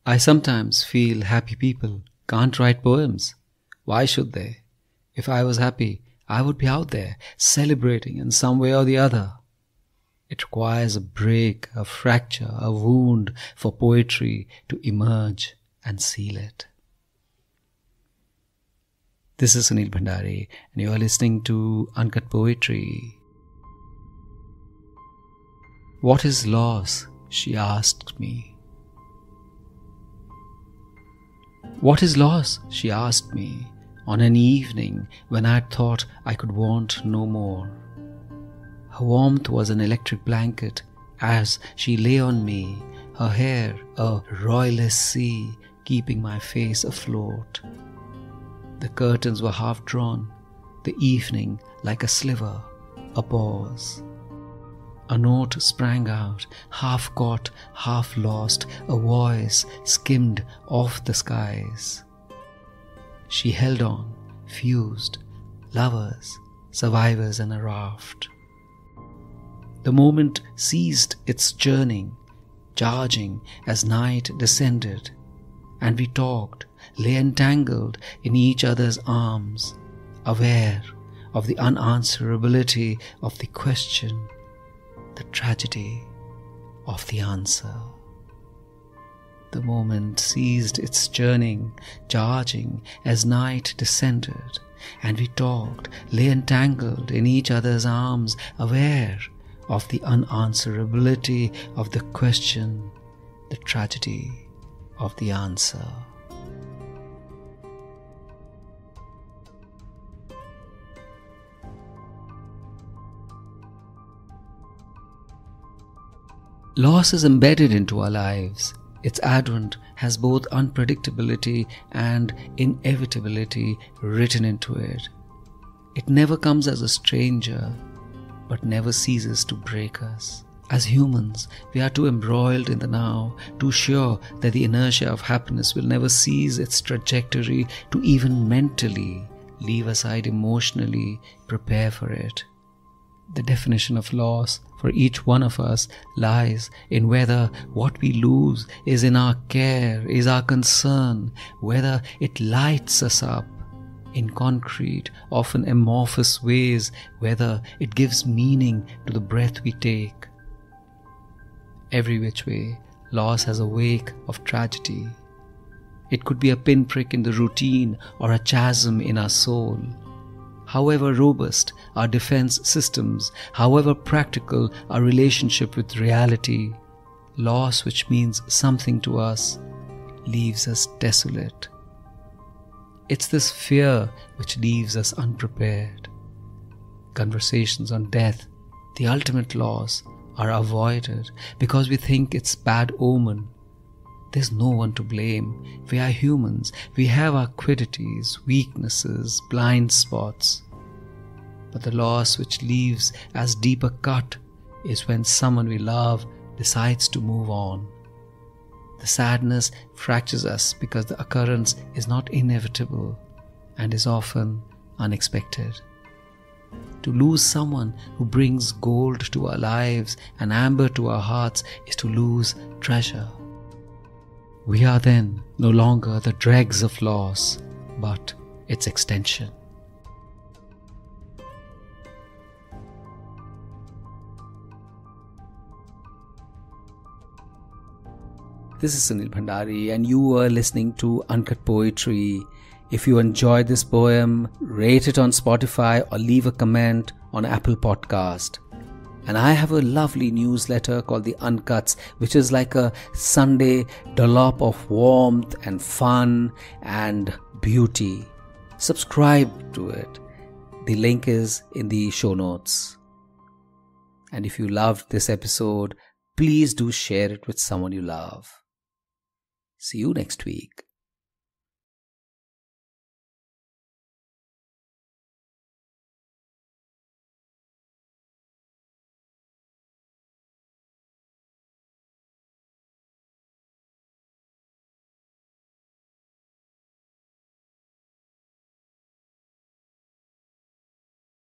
I sometimes feel happy people can't write poems. Why should they? If I was happy, I would be out there celebrating in some way or the other. It requires a break, a fracture, a wound for poetry to emerge and seal it. This is Sunil Bhandari, and you are listening to Uncut Poetry. What is loss? She asked me. What is loss? She asked me on an evening when I thought I could want no more. Her warmth was an electric blanket as she lay on me, her hair a royless sea keeping my face afloat. The curtains were half drawn, the evening like a sliver, a pause. A note sprang out, half caught, half lost, a voice skimmed off the skies. She held on, fused, lovers, survivors in a raft. The moment ceased its churning, charging as night descended, and we talked, lay entangled in each other's arms, aware of the unanswerability of the question, the tragedy of the answer. The moment ceased its churning, charging as night descended, and we talked, lay entangled in each other's arms, aware of the unanswerability of the question, the tragedy of the answer. Loss is embedded into our lives. Its advent has both unpredictability and inevitability written into it. It never comes as a stranger, but never ceases to break us. As humans, we are too embroiled in the now, too sure that the inertia of happiness will never cease its trajectory to even mentally leave aside emotionally prepare for it. The definition of loss for each one of us lies in whether what we lose is in our care, is our concern, whether it lights us up in concrete, often amorphous ways, whether it gives meaning to the breath we take. Every which way, loss has a wake of tragedy. It could be a pinprick in the routine or a chasm in our soul. However robust our defense systems, however practical our relationship with reality, loss which means something to us leaves us desolate. It's this fear which leaves us unprepared. Conversations on death, the ultimate loss, are avoided because we think it's bad omen. There's no one to blame. We are humans. We have our quiddities, weaknesses, blind spots. But the loss which leaves as deep a cut is when someone we love decides to move on. The sadness fractures us because the occurrence is not inevitable and is often unexpected. To lose someone who brings gold to our lives and amber to our hearts is to lose treasure. We are then no longer the dregs of loss, but its extension. This is Sunil Bhandari, and you are listening to Uncut Poetry. If you enjoyed this poem, rate it on Spotify or leave a comment on Apple Podcast. And I have a lovely newsletter called The Uncuts, which is like a Sunday dollop of warmth and fun and beauty. Subscribe to it. The link is in the show notes. And if you loved this episode, please do share it with someone you love. See you next week.